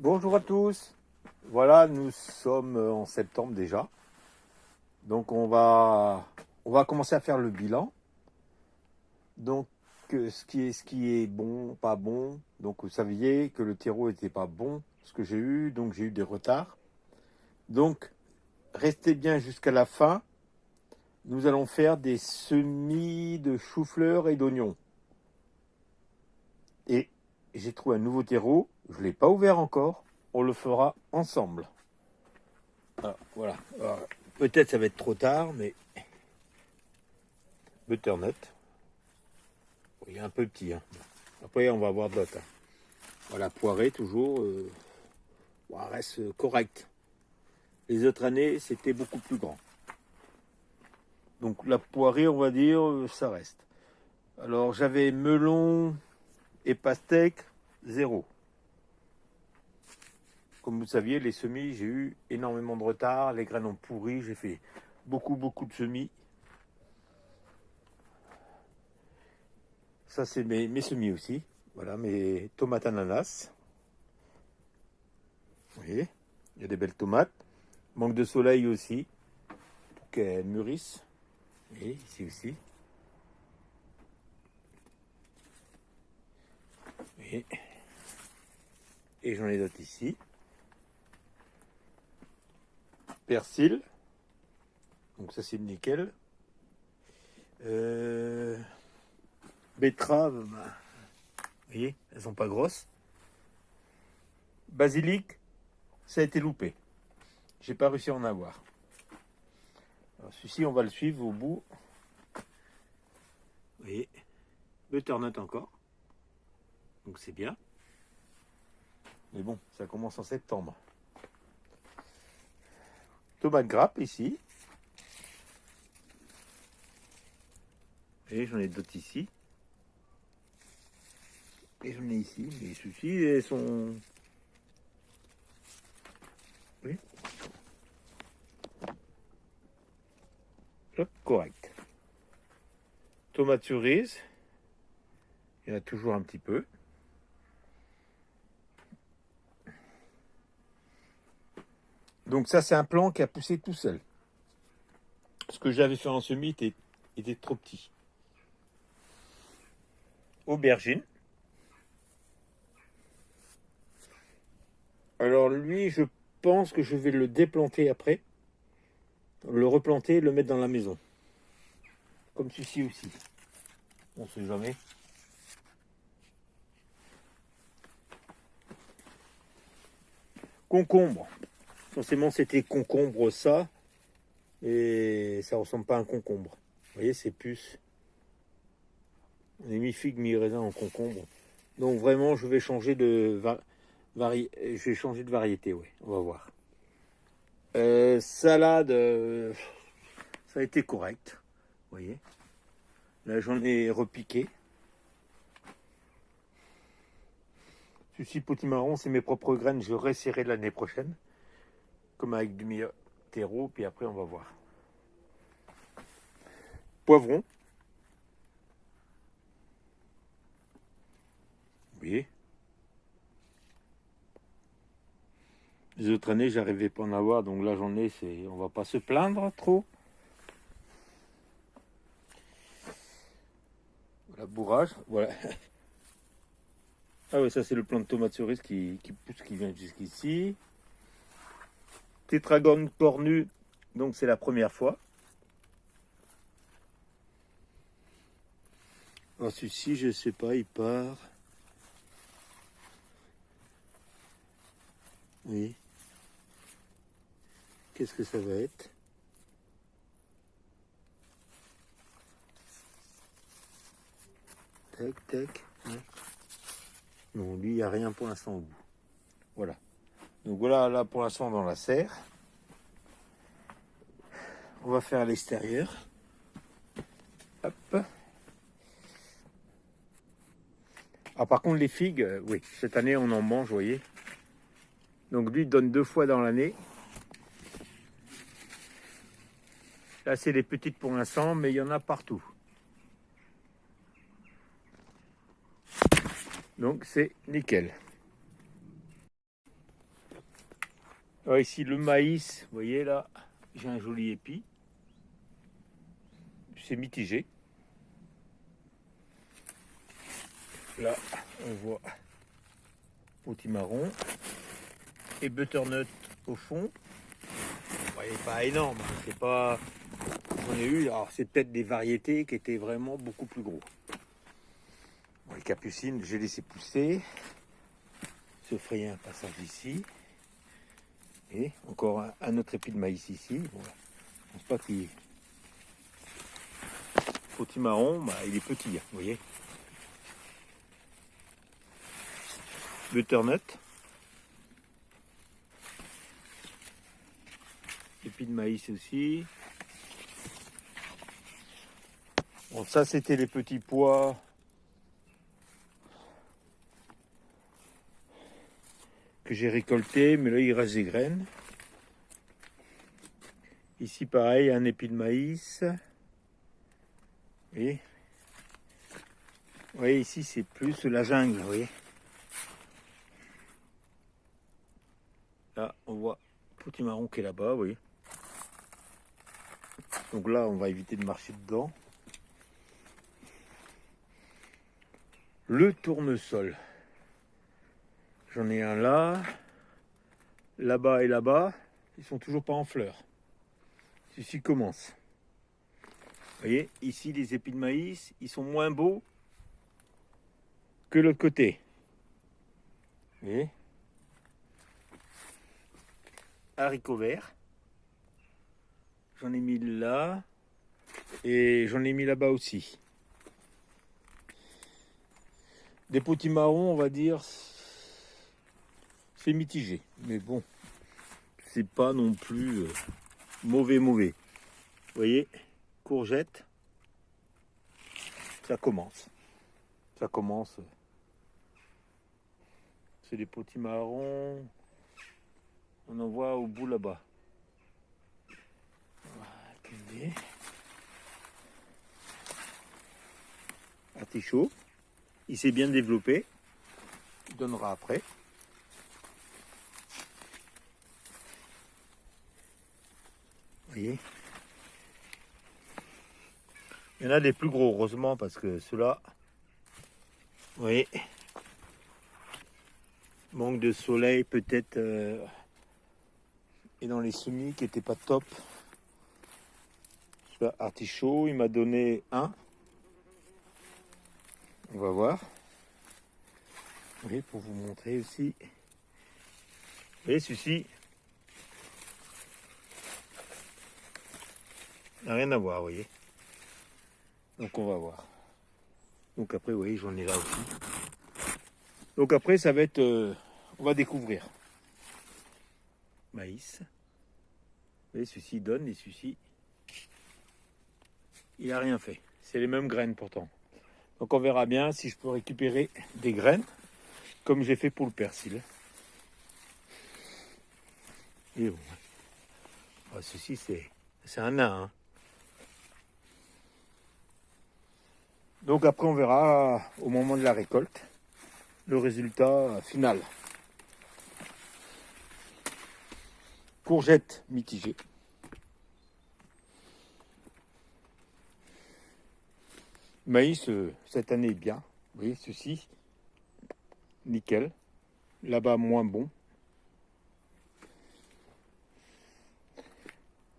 Bonjour à tous. Voilà, nous sommes en septembre déjà. Donc on va commencer à faire le bilan. Donc ce qui est bon, pas bon. Donc vous saviez que le terreau était pas bon, ce que j'ai eu, donc j'ai eu des retards. Donc restez bien jusqu'à la fin. Nous allons faire des semis de chou-fleur et d'oignons. Et j'ai trouvé un nouveau terreau, je ne l'ai pas ouvert encore. On le fera ensemble. Alors, voilà. Alors, peut-être ça va être trop tard, mais butternut. Il est un peu petit. Hein. Après, on va voir d'autres. Hein. Voilà, poiré toujours. Reste correct. Les autres années, c'était beaucoup plus grand. Donc la poirée, on va dire, ça reste. Alors j'avais melon et pastèque, 0. Comme vous saviez, les semis, j'ai eu énormément de retard. Les graines ont pourri. J'ai fait beaucoup de semis. Ça, c'est mes semis aussi. Voilà, mes tomates ananas. Vous voyez, il y a des belles tomates. Manque de soleil aussi, pour qu'elles mûrissent. Et ici aussi. Et j'en ai d'autres ici. Persil. Donc ça c'est nickel. Betterave. Vous voyez, elles sont pas grosses. Basilic, ça a été loupé. J'ai pas réussi à en avoir. Alors celui-ci, on va le suivre au bout. Vous voyez, butternut encore. Donc c'est bien. Mais bon, ça commence en septembre. Tomate grappe ici. Et j'en ai d'autres ici. Et j'en ai ici. Mais ceux-ci, elles sont... Oui. Hop, correct. Tomate cerise. Il y en a toujours un petit peu. Donc ça, c'est un plant qui a poussé tout seul. Ce que j'avais fait en semis était trop petit. Aubergine. Alors lui, je pense que je vais le déplanter après. Le replanter et le mettre dans la maison. Comme celui-ci aussi. On ne sait jamais. Concombre. Forcément, c'était concombre ça. Et ça ressemble pas à un concombre. Vous voyez, c'est plus. On est mi-figue, mi-raisin en concombre. Donc vraiment, je vais changer de variété, oui. On va voir. Salade, ça a été correct. Vous voyez. Là, j'en ai repiqué. Celui-ci potimarron, c'est mes propres graines. Je réessayerai l'année prochaine. Comme avec du meilleur terreau. Puis après, on va voir. Poivron. Oui. Les autres années, j'arrivais pas à en avoir. Donc là, j'en ai. On va pas se plaindre trop. Voilà, bourrage. Voilà. Ah oui, ça c'est le plant de tomate cerise qui pousse, qui vient jusqu'ici. Tétragone cornu, donc c'est la première fois. Alors celui-ci, je sais pas, il part. Oui. Qu'est-ce que ça va être? Tac, tac. Ouais. Non, lui, il n'y a rien pour l'instant au bout. Voilà. Donc voilà, là pour l'instant dans la serre. On va faire à l'extérieur. Hop. Ah, par contre, les figues, oui, cette année on en mange, vous voyez. Donc lui, il donne 2 fois dans l'année. Là, c'est les petites pour l'instant, mais il y en a partout. Donc c'est nickel. Alors ici le maïs, vous voyez là, j'ai un joli épi. C'est mitigé. Là, on voit potimarron et butternut au fond. Bon, il n'est pas énorme, hein, c'est pas. J'en ai eu, alors c'est peut-être des variétés qui étaient vraiment beaucoup plus gros. Bon, les capucines, j'ai laissé pousser. Se frayer un passage ici. Et encore un autre épi de maïs ici. Bon, je pense pas qu'il. Potimarron, bah, il est petit, hein, vous voyez. Butternut. Épi de maïs aussi. Bon, ça c'était les petits pois que j'ai récoltés, mais là il reste des graines. Ici pareil, un épi de maïs. Et vous voyez, ici c'est plus la jungle, vous voyez. Là on voit potimarron qui est là-bas, vous voyez. Donc là on va éviter de marcher dedans. Le tournesol. J'en ai un là, là-bas et là-bas. Ils sont toujours pas en fleurs. Ceci commence. Vous voyez, ici les épis de maïs, ils sont moins beaux que l'autre côté. Vous voyez, haricots verts. J'en ai mis là et j'en ai mis là-bas aussi. Des potimarrons, on va dire, c'est mitigé. Mais bon, c'est pas non plus mauvais. Vous voyez, courgettes, ça commence. Ça commence. C'est des potimarrons. On en voit au bout là-bas. Voilà, artichaut. Il s'est bien développé. Il donnera après. Vous voyez. Il y en a des plus gros, heureusement, parce que ceux-là, vous voyez, manque de soleil peut-être, et dans les semis qui n'étaient pas top. Celui-là, artichaut, il m'a donné un. On va voir. Vous voyez, pour vous montrer aussi. Vous voyez, celui-ci n'a rien à voir, vous voyez. Donc on va voir. Donc après, vous voyez, j'en ai là aussi. Donc après, ça va être... on va découvrir. Maïs. Vous voyez, celui-ci donne et celui-ci, il n'a rien fait. C'est les mêmes graines pourtant. Donc on verra bien si je peux récupérer des graines, comme j'ai fait pour le persil. Et bon. Ah, ceci, c'est un nain. Hein. Donc après, on verra au moment de la récolte le résultat final. Courgettes mitigées. Maïs, cette année est bien. Vous voyez, ceci, nickel. Là-bas, moins bon.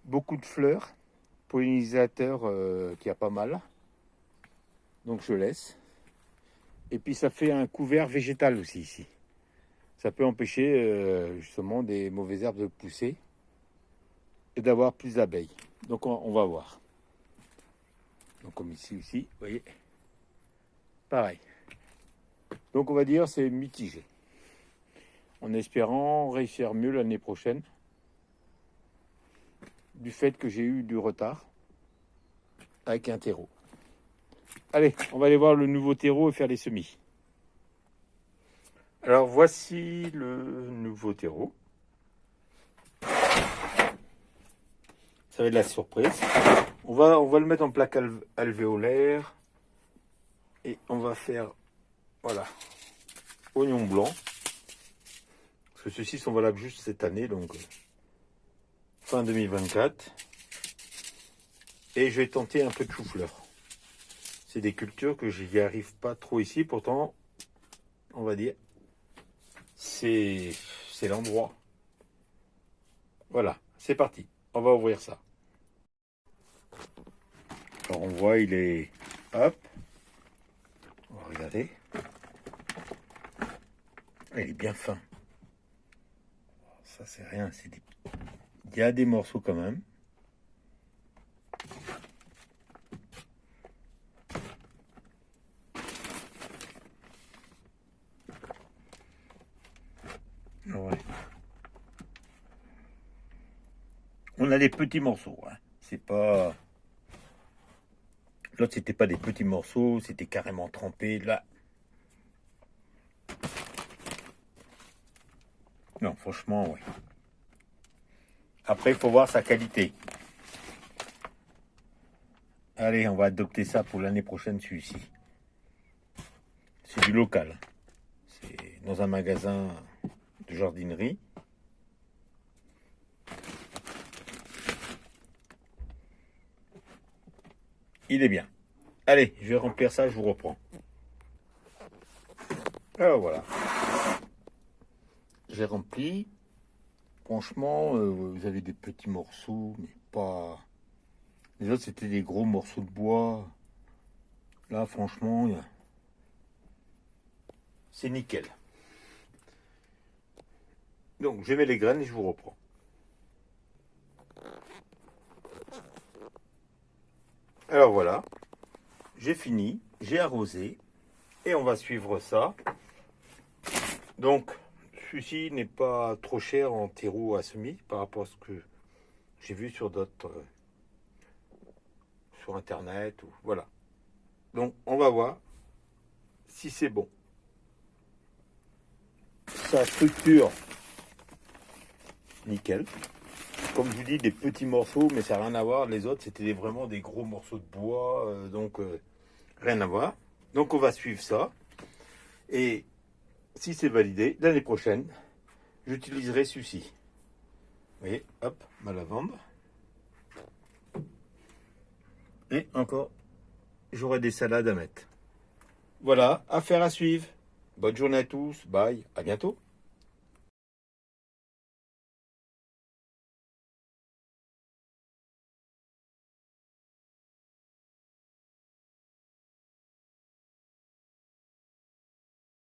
Beaucoup de fleurs. Pollinisateur qui a pas mal. Donc je laisse. Et puis ça fait un couvert végétal aussi ici. Ça peut empêcher justement des mauvaises herbes de pousser et d'avoir plus d'abeilles. Donc on va voir. Donc comme ici aussi, vous voyez, pareil. Donc on va dire c'est mitigé. En espérant réussir mieux l'année prochaine. Du fait que j'ai eu du retard avec un terreau. Allez, on va aller voir le nouveau terreau et faire les semis. Alors voici le nouveau terreau. Ça va être la surprise. On va le mettre en plaque alvéolaire. Et on va faire, voilà, oignon blanc. Parce que ceux-ci sont valables juste cette année, donc fin 2024. Et je vais tenter un peu de chou-fleur. C'est des cultures que je n'y arrive pas trop ici. Pourtant, on va dire, c'est l'endroit. Voilà, c'est parti. On va ouvrir ça. Alors on voit, il est... Hop. On va regarder. Ah, il est bien fin. Ça, c'est rien. Il y a des morceaux quand même. Ouais. On a des petits morceaux. Hein. C'est pas... L'autre, c'était pas des petits morceaux. C'était carrément trempé. Là... Non, franchement, ouais. Après, il faut voir sa qualité. Allez, on va adopter ça pour l'année prochaine, celui-ci. C'est du local. C'est dans un magasin de jardinerie. Il est bien. Allez, je vais remplir ça, je vous reprends. Alors voilà. J'ai rempli. Franchement, vous avez des petits morceaux, mais pas... Les autres, c'était des gros morceaux de bois. Là, franchement, c'est nickel. Donc, je mets les graines et je vous reprends. Alors voilà, j'ai fini, j'ai arrosé et on va suivre ça. Donc, celui-ci n'est pas trop cher en terreau à semis par rapport à ce que j'ai vu sur d'autres, sur internet ou voilà. Donc, on va voir si c'est bon. Sa structure, nickel. Comme je vous dis, des petits morceaux, mais ça n'a rien à voir. Les autres, c'était vraiment des gros morceaux de bois, donc rien à voir. Donc on va suivre ça. Et si c'est validé, l'année prochaine, j'utiliserai celui-ci. Vous voyez, hop, ma lavande. Et encore, j'aurai des salades à mettre. Voilà, affaire à suivre. Bonne journée à tous, bye, à bientôt.